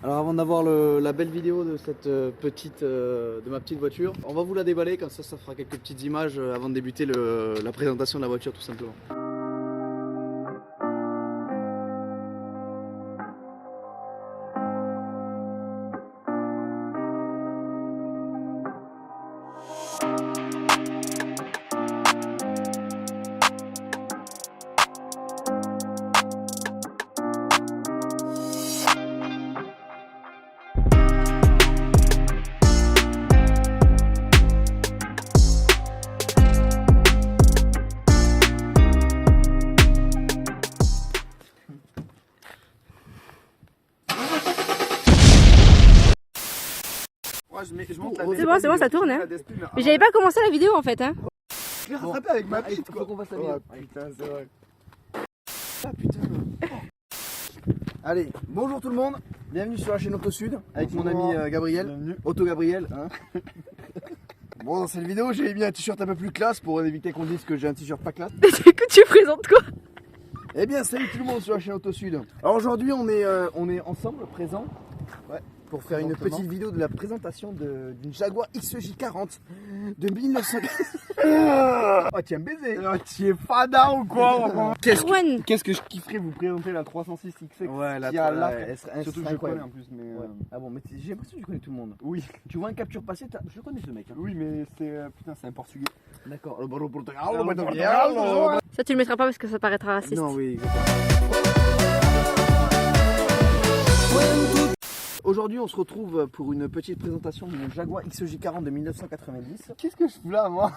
Alors avant d'avoir la belle vidéo de cette de ma petite voiture, on va vous la déballer, comme ça fera quelques petites images avant de débuter la présentation de la voiture tout simplement. C'est bon, ça tourne hein. Mais j'avais pas commencé la vidéo en fait hein. Je l'ai rattrapé avec ma bite quoi. Faut qu'on fasse la vidéo. Oh, putain, c'est vrai. Ah putain. Allez, bonjour tout le monde. Bienvenue sur la chaîne Auto Sud avec mon ami Gabriel. Bienvenue. Auto Gabriel. Hein. Bon, dans cette vidéo, j'ai mis un t-shirt un peu plus classe pour éviter qu'on dise que j'ai un t-shirt pas classe. Que tu présentes quoi? Eh bien, salut tout le monde sur la chaîne Auto Sud. Alors aujourd'hui, on est ensemble, présents. Ouais. Pour faire une petite vidéo de la présentation d'une Jaguar XJ40 de 1900. Oh, tiens, baiser. Oh, tu es fada ou quoi? Qu'est-ce que je kifferais vous présenter la 306 XX. Ouais, qui a là, surtout que je connais en plus. Mais ouais. Ah bon, mais j'ai l'impression que tu connais tout le monde. Oui. Tu vois un capture passé, je connais ce mec. Hein. Oui, mais c'est putain, c'est un portugais. D'accord. Ça tu le mettras pas parce que ça paraîtra raciste. Non, oui. Aujourd'hui, on se retrouve pour une petite présentation d'une Jaguar XJ40 de 1990. Qu'est-ce que je fous là, moi?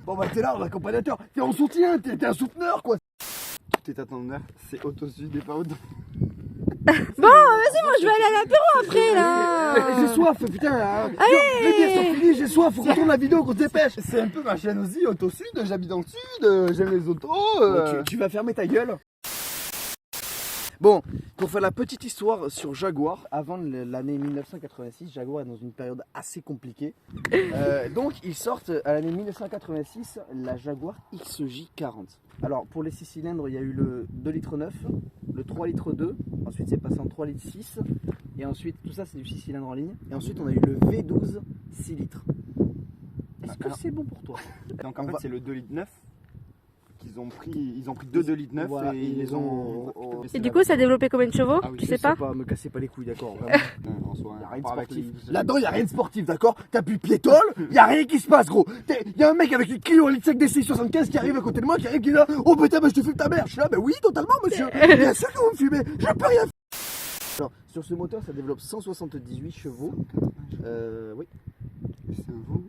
Bon bah t'es là, l'accompagnateur, t'es en soutien, t'es un souteneur quoi. Tout est à ton honneur, c'est Auto Sud et pas Auto. Bon, vas-y, moi je vais aller à l'apéro après là. J'ai soif, putain. Allez, les bières sont finies, j'ai soif, faut qu'on tourne la vidéo, qu'on se dépêche. C'est un peu ma chaîne aussi, Auto Sud, j'habite dans le sud, j'aime les autos. Tu vas fermer ta gueule. Bon, pour faire la petite histoire sur Jaguar, avant l'année 1986, Jaguar est dans une période assez compliquée. Donc ils sortent à l'année 1986 la Jaguar XJ40. Alors pour les 6 cylindres, il y a eu le 2 litres 9, le 3 litres 2, ensuite c'est passé en 3 litres 6, et ensuite tout ça c'est du 6 cylindres en ligne, et ensuite on a eu le V12 6 litres. Est-ce que c'est bon pour toi? Donc en fait c'est le 2 litres 9 qu'ils ont pris, ils ont pris 2 litres 9 voilà, et ils les ont... Et du coup ça a développé combien de chevaux? Ah oui, tu sais pas? Me cassez pas les couilles, d'accord. En soi, Y a rien de pas avec sportif. les- Là-dedans, il n'y a rien de sportif, d'accord? T'appuies piétole, il n'y a rien qui se passe, gros. Il y a un mec avec une Clio Elite 5 DC75 qui arrive à côté de moi, qui arrive, qui est là. Oh putain, bah, je te fume ta mère. Je suis là, bah oui, totalement, monsieur. Bien sûr que vous me fumez. Je peux rien faire. Alors, sur ce moteur, ça développe 178 chevaux. Oui. C'est un veau.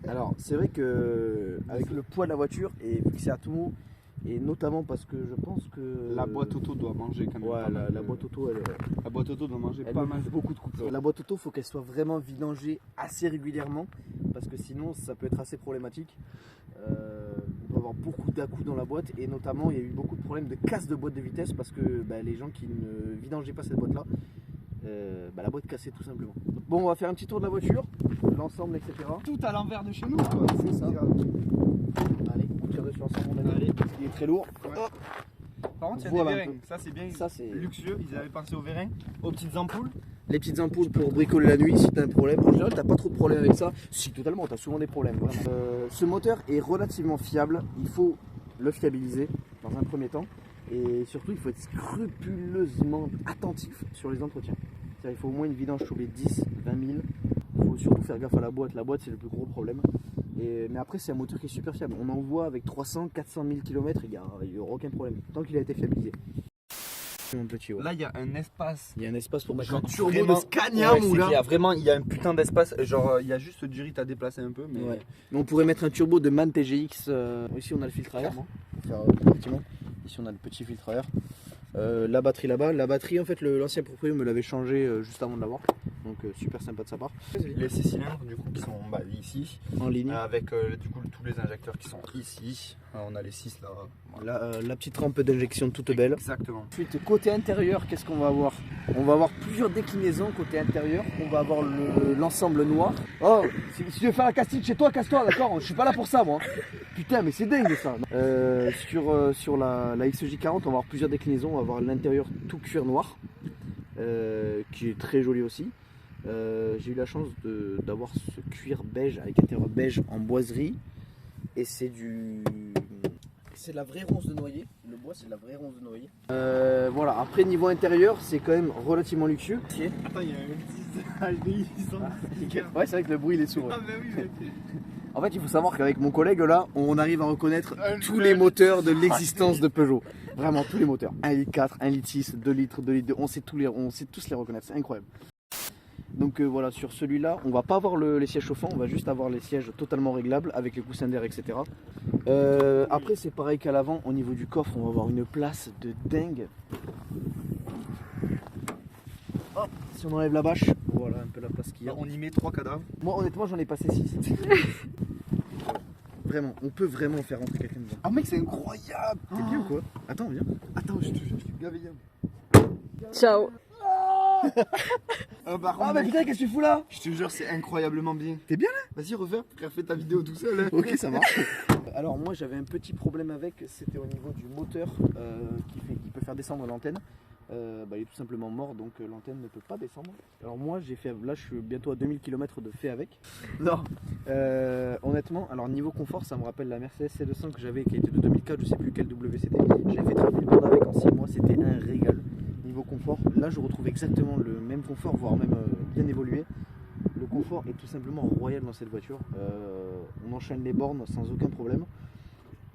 Alors, c'est vrai que avec le poids de la voiture et vu que c'est à tout mot, et notamment parce que je pense que La boîte auto doit manger quand même. ouais, pas mal la de- boîte auto, La boîte auto doit manger elle pas me mal. bouffe beaucoup de coups. La boîte auto, faut qu'elle soit vraiment vidangée assez régulièrement parce que sinon ça peut être assez problématique. On peut avoir beaucoup d'à-coups dans la boîte et notamment il y a eu beaucoup de problèmes de casse de boîte de vitesse parce que les gens qui ne vidangeaient pas cette boîte là, la boîte cassait tout simplement. Bon, on va faire un petit tour de la voiture, l'ensemble, etc. Tout à l'envers de chez nous, quoi. C'est ça. Allez, on tire dessus ensemble, mon ami. Allez. Il est très lourd. Ouais. Hop. Par contre, il y a Voilà des un vérins. Ça, c'est bien Ça, c'est luxueux. Ils avaient pensé aux vérins, aux petites ampoules. les petites ampoules pour bricoler la nuit si t'as un problème. En général, t'as pas trop de problèmes avec ça. Si, totalement, t'as souvent des problèmes. Vraiment. Ce moteur est relativement fiable. Il faut le fiabiliser dans un premier temps. Et surtout, il faut être scrupuleusement attentif sur les entretiens. C'est-à-dire, il faut au moins une vidange tous les 10, 20 000. Il faut surtout faire gaffe à la boîte. La boîte, c'est le plus gros problème. Mais après, c'est un moteur qui est super fiable. On en voit avec 300, 400 000 km, il n'y aura aucun problème. Tant qu'il a été fiabilisé. Mon petit, ouais. Là, il y a un espace. Il y a un espace pour mettre Genre un turbo vraiment- de Scania, Ouais, mon c'est gars. qu'il y a vraiment, il y a un putain d'espace. Genre, il y a juste du riz à déplacer un peu, mais. Ouais. Mais on pourrait mettre un turbo de MAN TGX. Ici, on a le filtre à air. Effectivement. Ici, on a le petit filtre à air. La batterie là-bas. La batterie, en fait, l'ancien propriétaire me l'avait changé juste avant de l'avoir. Donc, super sympa de sa part. Les 6 cylindres, du coup, qui sont ici. En ligne. Avec du coup tous les injecteurs qui sont ici. On a les 6 là. La petite rampe d'injection toute belle. Exactement. Ensuite, côté intérieur, qu'est-ce qu'on va avoir? On va avoir plusieurs déclinaisons côté intérieur. On va avoir l'ensemble noir. Oh, si tu veux faire la casting chez toi, casse-toi, d'accord? Je suis pas là pour ça, moi. Putain, mais c'est dingue ça. Sur la XJ40, on va avoir plusieurs déclinaisons. On va avoir l'intérieur tout cuir noir. qui est très joli aussi. J'ai eu la chance d'avoir ce cuir beige avec intérieur beige en boiserie. Et c'est de la vraie ronce de noyer. Le bois, c'est de la vraie ronce de noyer. Voilà, après niveau intérieur, c'est quand même relativement luxueux. Attends, il y a un HDI, Ouais, c'est vrai que le bruit il est sourd. Ah, bah oui, En fait, il faut savoir qu'avec mon collègue là, on arrive à reconnaître tous les moteurs de l'existence de Peugeot. Vraiment, tous les moteurs. 1,4 litre, 1,6 litre, 2 litres, 2 litres 2. On sait tous les reconnaître. C'est incroyable. Donc voilà, sur celui-là, on va pas avoir les sièges chauffants, on va juste avoir les sièges totalement réglables avec les coussins d'air, etc. Après, c'est pareil qu'à l'avant, au niveau du coffre, on va avoir une place de dingue. Hop, si on enlève la bâche, voilà un peu la place qu'il y a. On y met 3 cadavres. Moi, honnêtement, j'en ai passé 6. Vraiment, on peut vraiment faire rentrer quelqu'un dedans. Ah, mec, c'est incroyable. T'es bien ou quoi? Attends, viens. Attends, je te jure, je suis bienveillant. Ciao. Par Ah, contre, mais putain, qu'est-ce que tu fous là? je te jure, c'est incroyablement bien. T'es bien là? Vas-y, refais ta vidéo tout seul. Hein. Ok, ça marche. Alors moi j'avais un petit problème avec, c'était au niveau du moteur qui peut faire descendre l'antenne. Il est tout simplement mort, donc l'antenne ne peut pas descendre. Alors moi j'ai fait, là je suis bientôt à 2000 km de fait avec. Non, honnêtement, alors niveau confort ça me rappelle la Mercedes C200 que j'avais qui était de 2004, je sais plus quel WCD. J'avais fait 30 000 bornes avec en 6 mois, c'était un régal. Niveau confort, là je retrouve exactement le même confort, voire même bien évolué. Le confort est tout simplement royal dans cette voiture. On enchaîne les bornes sans aucun problème.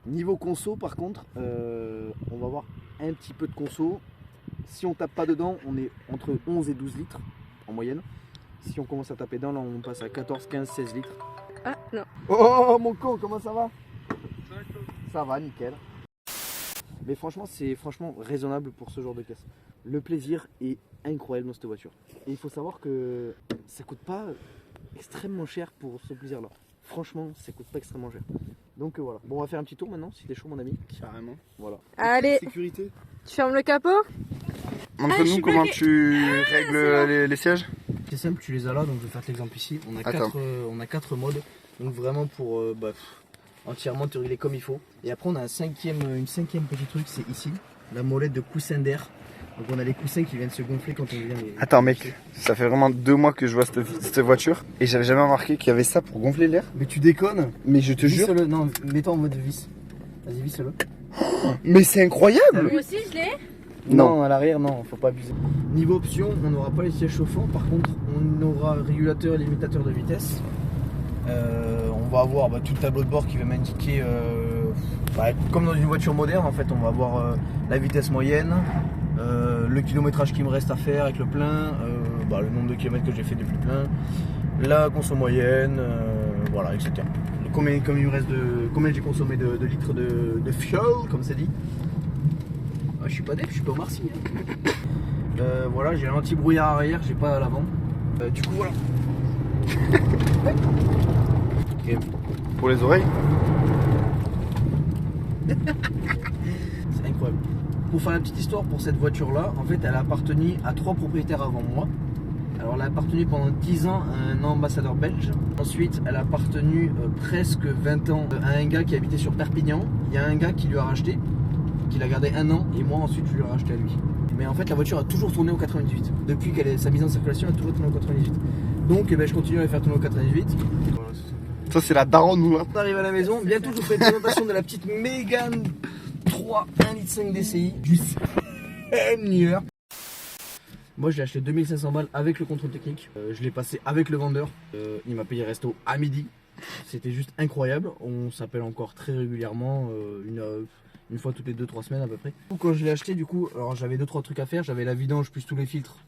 Niveau conso, par contre, on va avoir un petit peu de conso. Si on tape pas dedans, on est entre 11 et 12 litres en moyenne. Si on commence à taper dedans, là on passe à 14, 15, 16 litres. Ah non. Oh mon con, comment ça va? Ça va, nickel. Mais franchement, c'est raisonnable pour ce genre de caisse. Le plaisir est incroyable dans cette voiture. Et il faut savoir que ça coûte pas extrêmement cher pour ce plaisir-là. Franchement, ça coûte pas extrêmement cher. Donc voilà. Bon, on va faire un petit tour maintenant, si t'es chaud, mon ami. Carrément. Voilà. Allez, Sécurité. tu fermes le capot? je Montre-nous suis comment bloquée. tu règles les sièges. C'est simple, tu les as là, donc je vais faire l'exemple ici. On a 4 modes. Donc vraiment pour entièrement te régler comme il faut. Et après on a une cinquième petit truc, c'est ici, la molette de coussin d'air. Donc on a les coussins qui viennent se gonfler quand on vient les... Attends mec, ça fait vraiment 2 mois que je vois cette voiture et j'avais jamais remarqué qu'il y avait ça pour gonfler l'air. Mais tu déconnes? Mais je te jure. Visse-le, non, mets-toi en mode vis. Vas-y, visse-le. Mais c'est incroyable. Moi aussi je l'ai. Non, à l'arrière, non, faut pas abuser. Niveau option, on n'aura pas les sièges chauffants, par contre, on aura régulateur et limitateur de vitesse. On va avoir tout le tableau de bord qui va m'indiquer, comme dans une voiture moderne, en fait, on va avoir la vitesse moyenne, le kilométrage qui me reste à faire avec le plein, le nombre de kilomètres que j'ai fait depuis le plein, la conso moyenne, voilà, etc. Combien j'ai consommé de litres de fuel, comme c'est dit. Ah, je suis pas def, je suis pas Marcy. Voilà, j'ai un anti-brouillard arrière, j'ai pas à l'avant. Du coup, voilà. Okay. Pour les oreilles. C'est incroyable. Pour faire la petite histoire, pour cette voiture-là, en fait, elle a appartenu à 3 propriétaires avant moi. Alors, elle a appartenu pendant 10 ans à un ambassadeur belge. Ensuite, elle a appartenu presque 20 ans à un gars qui habitait sur Perpignan. Il y a un gars qui lui a racheté, qui l'a gardé 1 an, et moi ensuite je lui ai racheté à lui. Mais en fait, la voiture a toujours tourné au 98. Depuis sa mise en circulation, elle a toujours tourné au 98. Donc, je continue à la faire tourner au 98. Voilà, Ça c'est la daronne ou là. on arrive à la maison, bientôt je vous ferai une présentation de la petite Mégane 3 1,5 litre DCI du Seigneur. Moi je l'ai acheté 2500 balles avec le contrôle technique, je l'ai passé avec le vendeur, il m'a payé resto à midi, c'était juste incroyable, on s'appelle encore très régulièrement, une fois toutes les 2-3 semaines à peu près. Quand je l'ai acheté du coup, alors j'avais 2-3 trucs à faire, j'avais la vidange plus tous les filtres,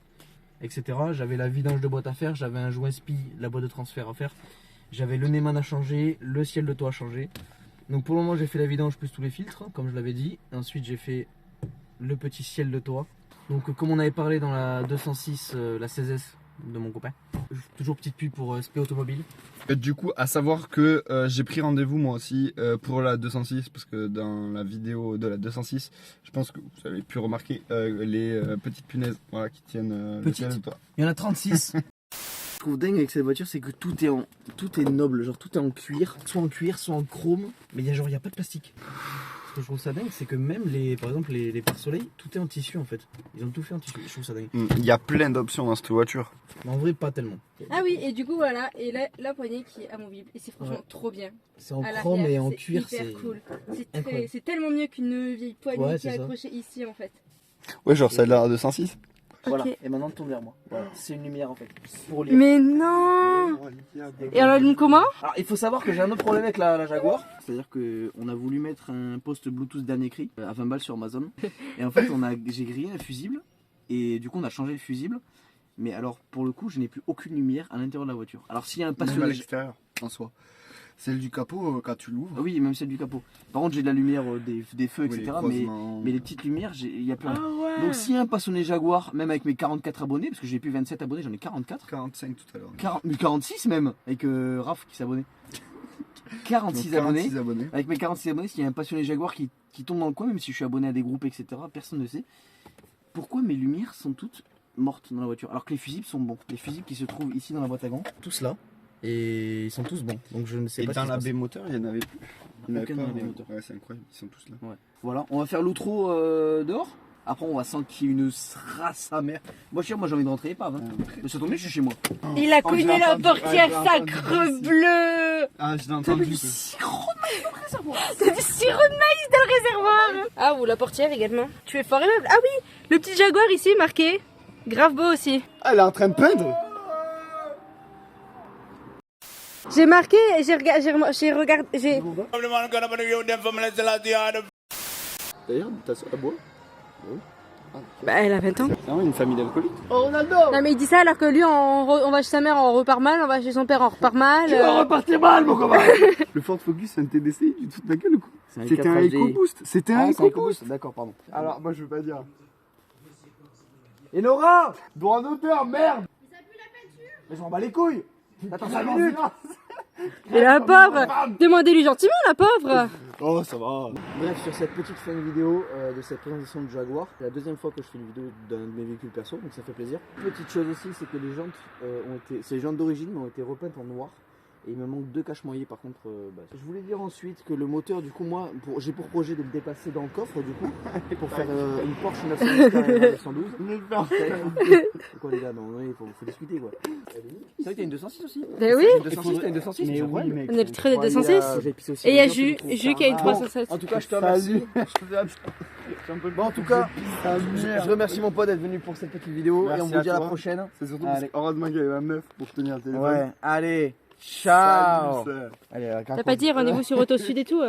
etc. J'avais la vidange de boîte à faire, j'avais un joint SPI, la boîte de transfert à faire. J'avais le Neyman à changer, le ciel de toit à changer. Donc pour le moment j'ai fait la vidange plus tous les filtres, comme je l'avais dit. Ensuite j'ai fait le petit ciel de toit. Donc comme on avait parlé dans la 206, la 16S de mon copain. Toujours petite pub pour SP Automobile. Du coup, à savoir que j'ai pris rendez-vous moi aussi pour la 206 parce que dans la vidéo de la 206, je pense que vous avez pu remarquer les petites punaises qui tiennent le ciel de toit. Il y en a 36. Ce que je trouve dingue avec cette voiture, c'est que tout est noble, genre tout est en cuir, soit en chrome, mais il y a pas de plastique. ce que je trouve ça dingue, c'est que même par exemple les pare-soleil, tout est en tissu en fait. Ils ont tout fait en tissu, je trouve ça dingue. Il y a plein d'options dans cette voiture. Mais en vrai, pas tellement. Ah oui, et du coup, voilà, et là, la poignée qui est amovible. Et c'est franchement trop bien. C'est en À chrome l'arrière, et en c'est cuir, hyper c'est cool. incroyable. C'est tellement mieux qu'une vieille poignée Ouais, qui est c'est ça. accrochée ici en fait. Ouais, genre celle-là à 206. Voilà, Ok. et maintenant tourne vers moi. Voilà. C'est une lumière en fait. Pour lire. Mais non. Et on l'allume comment? Alors il faut savoir que j'ai un autre problème avec la Jaguar. C'est-à-dire qu'on a voulu mettre un poste Bluetooth dernier cri à 20 balles sur Amazon. Et en fait j'ai grillé un fusible. Et du coup on a changé le fusible. Mais alors pour le coup je n'ai plus aucune lumière à l'intérieur de la voiture. Alors s'il y a un Même à passionné... l'extérieur, en soi. Celle du capot, quand tu l'ouvres. Ah oui, même celle du capot. Par contre j'ai de la lumière, des feux, Oui, etc. les Mais les petites lumières, il n'y a plus rien. ouais. Donc s'il y a un passionné Jaguar, même avec mes 44 abonnés, parce que j'ai plus 27 abonnés, j'en ai 44. 45 tout à l'heure. Mais 46 même, avec Raph qui s'abonnait. 46 Donc, abonnés. 46 abonnés. Avec mes 46 abonnés, s'il y a un passionné Jaguar qui tombe dans le coin, même si je suis abonné à des groupes, etc., personne ne sait. Pourquoi mes lumières sont toutes mortes dans la voiture alors que les fusibles sont bons. Les fusibles qui se trouvent ici dans la boîte à gants, tous là, et ils sont tous bons. Donc je ne sais Et pas dans ce qui la se passe. B moteur, il y en avait plus. Il y en avait Aucun pas, dans la B ouais. moteur. Ouais, c'est incroyable, ils sont tous là. Ouais. Voilà, on va faire l'outro dehors. Après, on va sentir une race à mère. Moi, j'ai envie de rentrer épave. Hein. Mais ça tombe bien, je suis chez moi. Il a Oh, cogné j'ai la entendu- portière, ouais, j'ai entendu sacre aussi. bleu. Ah, je l'ai entendu. C'est du sirop de maïs dans le réservoir. Ah, ou la portière également. Tu es fort aimable. Ah oui, le petit Jaguar ici marqué. Grave beau aussi. Ah, elle est en train de peindre. J'ai marqué, j'ai regardé, D'ailleurs, t'as à bois. Bah, elle a 20 ans. C'est vraiment une famille d'alcooliques. Oh, Ronaldo! Non, mais il dit ça alors que lui, on va chez sa mère, on repart mal, on va chez son père, on repart mal. Tu vas repartir mal, mon copain! Le Ford Focus, c'est un TDCi, tu te fous de la gueule ou quoi? C'est C'était un EcoBoost. C'était un Ah, c'est un EcoBoost. EcoBoost. D'accord, pardon. Alors, moi, je veux pas dire. Et Nora! Droit d'auteur, merde. Mais je m'en bats les couilles! Attends 5 minutes! Et la pauvre, demandez-lui gentiment, la pauvre. Oh, ça va. Bref, sur cette petite fin de vidéo de cette présentation de Jaguar, c'est la deuxième fois que je fais une vidéo d'un de mes véhicules perso, donc ça fait plaisir. Petite chose aussi, c'est que les jantes ces jantes d'origine ont été repeintes en noir. Et il me manque 2 caches moyées par contre. Je voulais dire ensuite que le moteur, du coup, moi, j'ai pour projet de le dépasser dans le coffre, du coup, pour faire une Porsche 911 carrément 912. C'est quoi les gars? Non, il faut discuter quoi. C'est vrai que t'as une 206 aussi? Ben oui. Une 206, t'as une 206? Mais c'est oui, incroyable. mec. On a le trait des Ouais, 206. j'ai pissé aussi Et il y a les gens qui Jus, me trouvent Jus qui a une carrément- 307. En tout cas, je te remercie. Bon, en tout cas, je remercie mon pote d'être venu pour cette petite vidéo et on vous dit à la prochaine. C'est surtout Allez. heureusement qu'il y avait un meuf pour tenir le téléphone. Ouais, allez, ciao. Salut, ça. Allez, T'as pas dit rendez-vous sur Auto Sud et tout?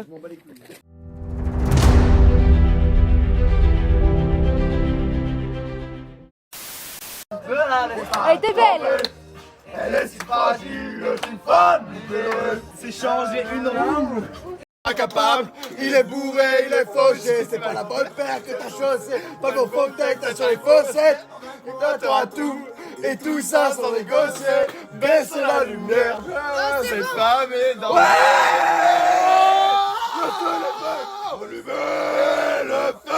Elle était belle. Elle est si fragile, une femme libéreuse. C'est changer une roue. Incapable, il est bourré, il est fauché. C'est pas la bonne paire que t'as chaussée. Pas qu'on faut que t'as sur les fossettes. Et toi t'auras tout, et tout ça sans négocier. Baisse la lumière, cette femme est dans. Ouais! Le feu, on lui met le feu.